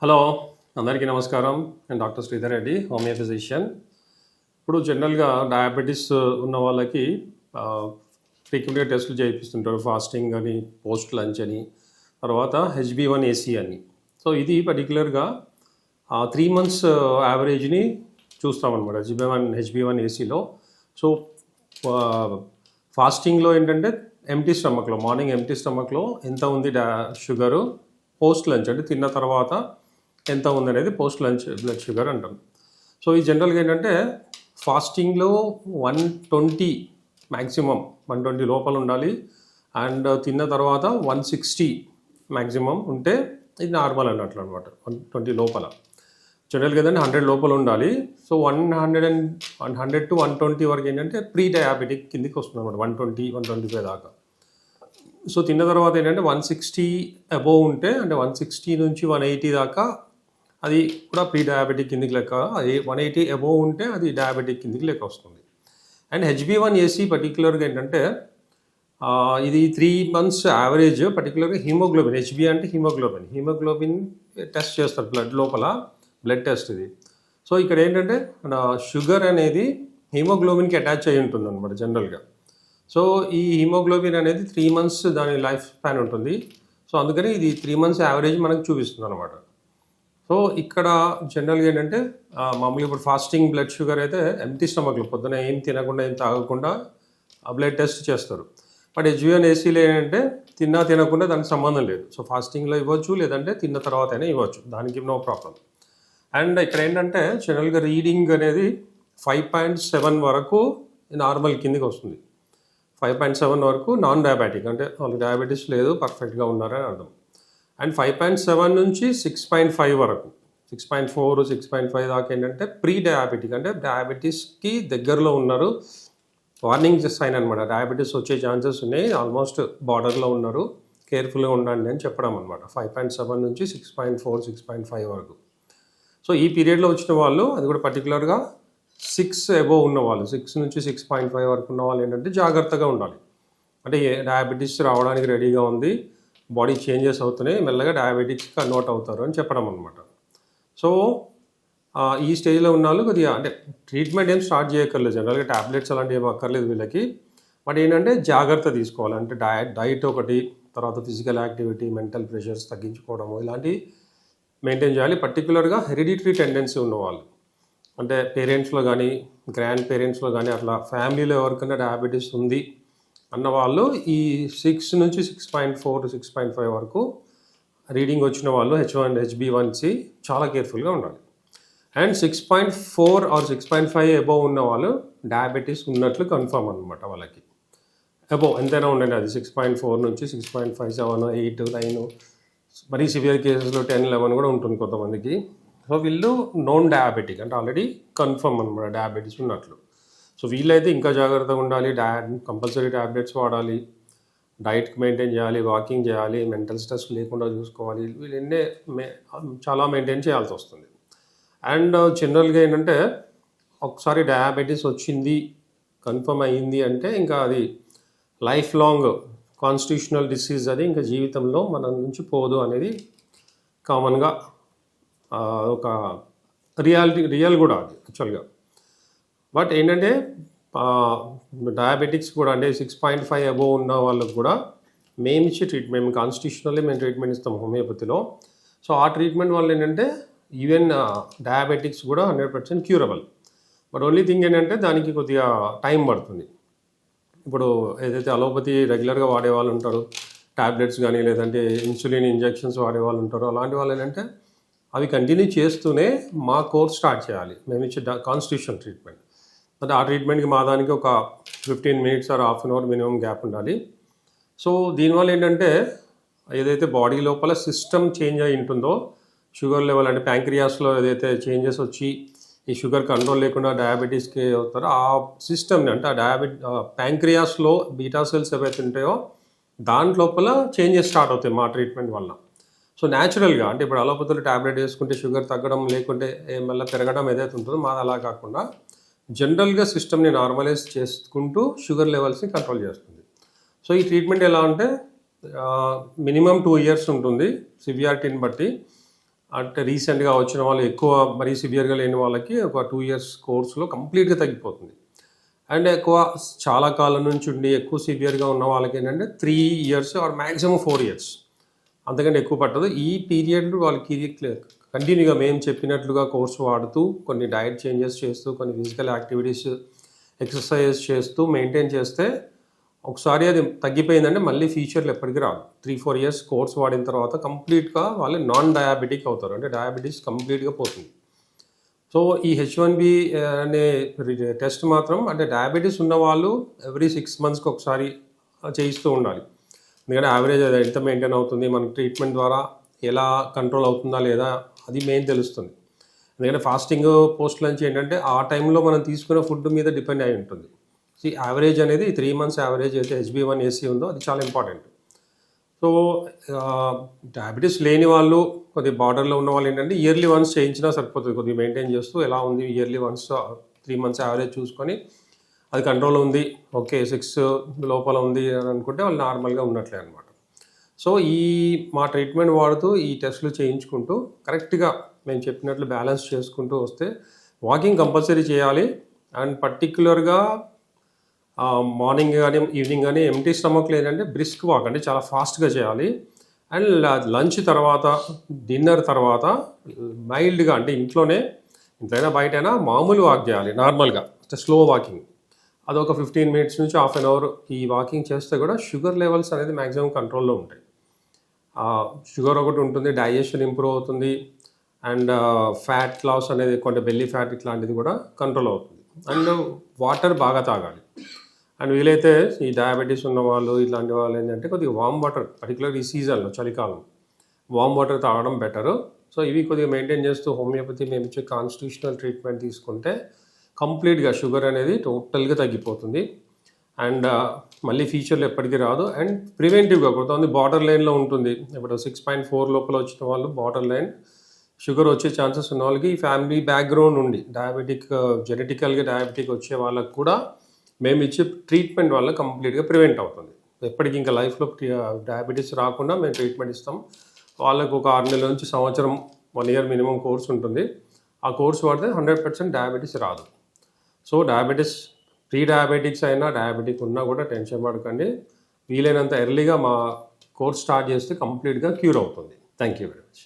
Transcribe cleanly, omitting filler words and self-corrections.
Hello, అందరికీ నమస్కారం. నేను doctor Sridhar Reddy, homeo physician. ఇప్పుడు జనరల్గా డయాబెటీస్ ఉన్న వాళ్ళకి ఫ్రీక్వెంట్గా టెస్టులు చేయిస్తుంటారు. ఫాస్టింగ్ అని, పోస్ట్ లంచ్ అని, తర్వాత HbA1c అని. సో ఇది పర్టికులర్గా 3 months యావరేజ్ని చూస్తామన్నమాట HbA1cలో. సో ఫాస్టింగ్లో ఏంటంటే ఎంటీ స్టమక్లో, మార్నింగ్ ఎంటీ స్టమక్లో ఎంత ఉంది షుగరు, పోస్ట్ లంచ్ అంటే తిన్న తర్వాత ఎంత ఉందనేది పోస్ట్ లంచ్ బ్లడ్ షుగర్ అంటాం. సో ఈ జనరల్గా ఏంటంటే ఫాస్టింగ్లో 120 మ్యాక్సిమం 120 లోపల ఉండాలి. అండ్ తిన్న తర్వాత 160 మ్యాక్సిమం ఉంటే ఇది నార్మల్ అన్నట్లు అనమాట. 120 లోపల జనరల్గా ఏదంటే 100 లోపల ఉండాలి. సో 100 to 120 వరకు ఏంటంటే ప్రీ డయాబెటిక్ కిందికి వస్తుంది అనమాట. 120, 125 దాకా. సో తిన్న తర్వాత ఏంటంటే 160 అబోవ్ ఉంటే, అంటే 160 నుంచి 180 దాకా అది కూడా ప్రీ డయాబెటిక్ కిందికి లెక్క. అది 180 అబోవ్ ఉంటే అది డయాబెటిక్ కిందికి లెక్క వస్తుంది. అండ్ HbA1c పర్టికులర్గా ఏంటంటే ఇది 3 months యావరేజ్. పర్టికులర్గా హీమోగ్లోబిన్, HB అంటే హీమోగ్లోబిన్ టెస్ట్ చేస్తారు బ్లడ్ లోపల, బ్లడ్ టెస్ట్ ఇది. సో ఇక్కడ ఏంటంటే మన షుగర్ అనేది హీమోగ్లోబిన్కి అటాచ్ అయి ఉంటుంది అనమాట జనరల్గా. సో ఈ హీమోగ్లోబిన్ అనేది 3 months దాని లైఫ్ స్పాన్ ఉంటుంది. సో అందుకని ఇది 3 months యావరేజ్ మనకు చూపిస్తుంది అనమాట. సో ఇక్కడ జనరల్గా ఏంటంటే మామూలుగా ఇప్పుడు ఫాస్టింగ్ బ్లడ్ షుగర్ అయితే ఎంటీ స్టమక్లో పొద్దున ఏం తినకుండా ఏం తాగకుండా బ్లడ్ టెస్ట్ చేస్తారు. బట్ HbA1cలో ఏంటంటే తినకుండా దానికి సంబంధం లేదు. సో ఫాస్టింగ్లో ఇవ్వచ్చు, లేదంటే తిన్న తర్వాత అయినా ఇవ్వచ్చు, దానికి నో ప్రాబ్లం. అండ్ ఇక్కడ ఏంటంటే జనరల్గా రీడింగ్ అనేది 5.7 వరకు నార్మల్ కిందికి వస్తుంది. 5.7 వరకు నాన్ డయాబెటిక్, అంటే వాళ్ళకి డయాబెటీస్ లేదు, పర్ఫెక్ట్గా ఉన్నారని అర్థం. అండ్ 5.7 నుంచి 6.5 వరకు, 6.4, 6.5 దాకా ఏంటంటే ప్రీ డయాబెటిక్, అంటే డయాబెటీస్కి దగ్గరలో ఉన్నారు, వార్నింగ్ సైన్ అనమాట. డయాబెటీస్ వచ్చే ఛాన్సెస్ ఉన్నాయి, ఆల్మోస్ట్ బార్డర్లో ఉన్నారు, కేర్ఫుల్గా ఉండండి అని చెప్పడం అనమాట. 5.7 నుంచి 6.4, 6.5 వరకు. సో ఈ పీరియడ్లో వచ్చిన వాళ్ళు, అది కూడా పర్టికులర్గా 6 అబోవ్ ఉన్న వాళ్ళు, 6 నుంచి 6.5 వరకు ఉన్న వాళ్ళు ఏంటంటే జాగ్రత్తగా ఉండాలి. అంటే డయాబెటీస్ రావడానికి రెడీగా ఉంది, బాడీ చేంజెస్ అవుతున్నాయి, మెల్లగా డయాబెటిక్స్ కన్వర్ట్ అవుతారు అని చెప్పడం అనమాట. సో ఈ స్టేజ్లో ఉన్న వాళ్ళు కొద్దిగా అంటే ట్రీట్మెంట్ ఏం స్టార్ట్ చేయక్కర్లేదు, జనరల్గా ట్యాబ్లెట్స్ అలాంటివి ఏం అక్కర్లేదు వీళ్ళకి. బట్ ఏంటంటే జాగ్రత్త తీసుకోవాలి. అంటే డైట్ ఒకటి, తర్వాత ఫిజికల్ యాక్టివిటీ, మెంటల్ ప్రెషర్స్ తగ్గించుకోవడము, ఇలాంటివి మెయింటైన్ చేయాలి. పర్టికులర్గా హెరిడిటరీ టెండెన్సీ ఉన్నవాళ్ళు, అంటే పేరెంట్స్లో కానీ గ్రాండ్ పేరెంట్స్లో కానీ అట్లా ఫ్యామిలీలో ఎవరికైనా డయాబెటీస్ ఉంది అన్న వాళ్ళు ఈ 6 నుంచి 6.4 to 6.5 వరకు రీడింగ్ వచ్చిన వాళ్ళు HbA1c చాలా కేర్ఫుల్గా ఉండాలి. అండ్ 6.4 or 6.5 అబోవ్ ఉన్న వాళ్ళు డయాబెటీస్ ఉన్నట్లు కన్ఫర్మ్ అనమాట. వాళ్ళకి అబోవ్ ఎంతైనా ఉండండి, అది 6.4 నుంచి 6.5, 7, 8, 9, మరీ సివియర్ కేసెస్లో 10, 11 కూడా ఉంటుంది కొంతమందికి. సో వీళ్ళు నోన్ డయాబెటిక్, అంటే ఆల్రెడీ కన్ఫర్మ్ అనమాట డయాబెటీస్ ఉన్నట్లు. సో వీళ్ళైతే ఇంకా జాగ్రత్తగా ఉండాలి, కంపల్సరీ ట్యాబ్లెట్స్ వాడాలి, డైట్ మెయింటైన్ చేయాలి, వాకింగ్ చేయాలి, మెంటల్ స్ట్రెస్ లేకుండా చూసుకోవాలి. వీళ్ళెన్నే చాలా మెయింటైన్ చేయాల్సి వస్తుంది. అండ్ జనరల్గా ఏంటంటే ఒకసారి డయాబెటీస్ వచ్చింది, కన్ఫర్మ్ అయ్యింది అంటే ఇంకా అది లైఫ్ లాంగ్ కాన్స్టిట్యూషనల్ డిసీజ్, అది ఇంకా జీవితంలో మన నుంచి పోదు అనేది కామన్గా ఒక రియల్ కూడా అది యాక్చువల్గా. బట్ ఏంటంటే డయాబెటిక్స్ కూడా, అంటే 6.5 అబోవ్ ఉన్న వాళ్ళకు కూడా మేము ఇచ్చే ట్రీట్మెంట్, మేము కాన్స్టిట్యూషనల్లీ మేము ట్రీట్మెంట్ ఇస్తాం హోమియోపతిలో. సో ఆ ట్రీట్మెంట్ వల్ల ఏంటంటే ఈవెన్ డయాబెటిక్స్ కూడా 100% క్యూరబుల్. బట్ ఓన్లీ థింగ్ ఏంటంటే దానికి కొద్దిగా టైం పడుతుంది. ఇప్పుడు ఏదైతే అలోపతి రెగ్యులర్గా వాడే వాళ్ళు ఉంటారు, ట్యాబ్లెట్స్ కానీ లేదంటే ఇన్సులిన్ ఇంజెక్షన్స్ వాడే వాళ్ళు ఉంటారు, అలాంటి వాళ్ళు ఏంటంటే అవి కంటిన్యూ చేస్తూనే మా కోర్స్ స్టార్ట్ చేయాలి, మేము ఇచ్చే కాన్స్టిట్యూషన్ ట్రీట్మెంట్. అంటే ఆ ట్రీట్మెంట్కి మా దానికి ఒక 15 minutes or ½ hour minimum gap ఉండాలి. సో దీనివల్ల ఏంటంటే ఏదైతే బాడీ లోపల సిస్టమ్ చేంజ్ అయి ఉంటుందో, షుగర్ లెవెల్ అంటే ప్యాంక్రియాస్లో ఏదైతే చేంజెస్ వచ్చి ఈ షుగర్ కంట్రోల్ లేకుండా డయాబెటీస్కి అవుతారో ఆ సిస్టమ్ని, అంటే ఆ ప్యాంక్రియాస్లో బీటా సెల్స్ ఏవైతే ఉంటాయో దాని లోపల చేంజెస్ స్టార్ట్ అవుతాయి మా ట్రీట్మెంట్ వల్ల. సో న్యాచురల్గా, అంటే ఇప్పుడు అలోపతిలో ట్యాబ్లెట్ వేసుకుంటే షుగర్ తగ్గడం లేకుంటే మళ్ళీ పెరగడం ఏదైతే ఉంటుందో మాది అలా కాకుండా జనరల్గా సిస్టమ్ని నార్మలైజ్ చేసుకుంటూ షుగర్ లెవెల్స్ని కంట్రోల్ చేస్తుంది. సో ఈ ట్రీట్మెంట్ ఎలా అంటే మినిమం 2 years ఉంటుంది సివియారిటీని బట్టి. అంటే రీసెంట్గా వచ్చిన వాళ్ళు ఎక్కువ మరీ సివియర్గా లేని వాళ్ళకి ఒక 2 ఇయర్స్ కోర్సులో కంప్లీట్గా తగ్గిపోతుంది. అండ్ ఎక్కువ చాలా కాలం నుంచి ఉండి ఎక్కువ సివియర్గా ఉన్న వాళ్ళకి ఏంటంటే 3 ఇయర్స్ ఆర్ మ్యాక్సిమం 4 ఇయర్స్, అంతకంటే ఎక్కువ పట్టదు. ఈ పీరియడ్ వాళ్ళకి కంటిన్యూగా మేము చెప్పినట్లుగా కోర్సు వాడుతూ కొన్ని డయట్ చేంజెస్ చేస్తూ కొన్ని ఫిజికల్ యాక్టివిటీస్ ఎక్సర్సైజ్ చేస్తూ మెయింటైన్ చేస్తే ఒకసారి అది తగ్గిపోయిందంటే మళ్ళీ ఫ్యూచర్లో ఎప్పటికీ రాదు. 3-4 ఇయర్స్ కోర్స్ వాడిన తర్వాత కంప్లీట్గా వాళ్ళు నాన్ డయాబెటిక్ అవుతారు, అంటే డయాబెటీస్ కంప్లీట్గా పోతుంది. సో ఈ H1B అనే టెస్ట్ మాత్రం అంటే డయాబెటీస్ ఉన్నవాళ్ళు ఎవ్రీ 6 మంత్స్కి ఒకసారి చేయిస్తూ ఉండాలి. ఎందుకంటే యావరేజ్ అది ఎంత మెయింటైన్ అవుతుంది, మనకి ట్రీట్మెంట్ ద్వారా ఎలా కంట్రోల్ అవుతుందా లేదా అది మెయిన్ తెలుస్తుంది. ఎందుకంటే ఫాస్టింగ్ పోస్ట్ లంచ్ ఏంటంటే ఆ టైంలో మనం తీసుకునే ఫుడ్ మీద డిపెండ్ అయి ఉంటుంది. యావరేజ్ అనేది 3 మంత్స్ యావరేజ్ అయితే HbA1c ఉందో అది చాలా ఇంపార్టెంట్. సో డయాబెటీస్ లేని వాళ్ళు కొద్దిగా బార్డర్లో ఉన్న వాళ్ళు ఏంటంటే ఇయర్లీ వన్స్ చేయించినా సరిపోతుంది. కొద్దిగా మెయింటైన్ చేస్తూ ఎలా ఉంది ఇయర్లీ వన్స్ 3 మంత్స్ యావరేజ్ చూసుకొని అది కంట్రోల్ ఉంది, ఓకే 6 లోపల ఉంది అని అనుకుంటే వాళ్ళు నార్మల్గా ఉన్నట్లే అనమాట. సో మా ట్రీట్మెంట్ వాడుతూ ఈ టెస్టులు చేయించుకుంటూ కరెక్ట్గా మేము చెప్పినట్లు బ్యాలెన్స్ చేసుకుంటూ వస్తే వాకింగ్ కంపల్సరీ చేయాలి. అండ్ పర్టిక్యులర్గా మార్నింగ్ కానీ ఈవినింగ్ కానీ ఎంటీ స్టమక్లో ఏంటంటే బ్రిస్క్ వాక్ అంటే చాలా ఫాస్ట్గా చేయాలి. అండ్ లంచ్ తర్వాత డిన్నర్ తర్వాత మైల్డ్గా అంటే ఇంట్లోనే బయటైనా మామూలు వాక్ చేయాలి, నార్మల్గా స్లో వాకింగ్. అదొక 15 మినిట్స్ నుంచి హాఫ్ అన్ అవర్ ఈ వాకింగ్ చేస్తే కూడా షుగర్ లెవెల్స్ అనేది మ్యాక్సిమం కంట్రోల్లో ఉంటాయి. షుగర్ ఒకటి ఉంటుంది, డైజెషన్ ఇంప్రూవ్ అవుతుంది, అండ్ ఫ్యాట్ లాస్ అనేది కొంచెం బెల్లీ ఫ్యాట్ ఇట్లాంటిది కూడా కంట్రోల్ అవుతుంది. అండ్ వాటర్ బాగా తాగాలి. అండ్ వీలైతే ఈ డయాబెటీస్ ఉన్న వాళ్ళు ఇట్లాంటి వాళ్ళు ఏంటంటే కొద్దిగా వామ్ వాటర్, పర్టికులర్ ఈ సీజన్లో చలికాలం వామ్ వాటర్ తాగడం బెటరు. సో ఇవి కొద్దిగా మెయింటైన్ చేస్తూ హోమియోపతి మేము ఇచ్చే కాన్స్టిట్యూషనల్ ట్రీట్మెంట్ తీసుకుంటే కంప్లీట్గా షుగర్ అనేది టోటల్గా తగ్గిపోతుంది. అండ్ మళ్ళీ ఫ్యూచర్లో ఎప్పటికీ రాదు. అండ్ ప్రివెంటివ్గా కొంతమంది బార్డర్ లైన్లో ఉంటుంది, ఇప్పుడు 6.4 లోపల వచ్చిన వాళ్ళు బార్డర్ లైన్ షుగర్ వచ్చే ఛాన్సెస్ ఉన్న వాళ్ళకి ఫ్యామిలీ బ్యాక్గ్రౌండ్ ఉండి డయాబెటిక్ జెనెటికల్గా డయాబెటిక్ వచ్చే వాళ్ళకి కూడా మేము ఇచ్చే ట్రీట్మెంట్ వల్ల కంప్లీట్గా ప్రివెంట్ అవుతుంది. ఎప్పటికీ ఇంకా లైఫ్లో డయాబెటీస్ రాకుండా మేము ట్రీట్మెంట్ ఇస్తాం. వాళ్ళకు ఒక 6 నెలల నుంచి సంవత్సరం 1 ఇయర్ మినిమం కోర్స్ ఉంటుంది. ఆ కోర్స్ వాడితే 100% డయాబెటీస్ రాదు. సో డయాబెటీస్ ప్రీ డయాబెటిక్స్ అయినా డయాబెటిక్ ఉన్నా కూడా టెన్షన్ పడకండి. వీలైనంత ఎర్లీగా మా కోర్స్ స్టార్ట్ చేస్తే కంప్లీట్గా క్యూర్ అవుతుంది. Thank you very much.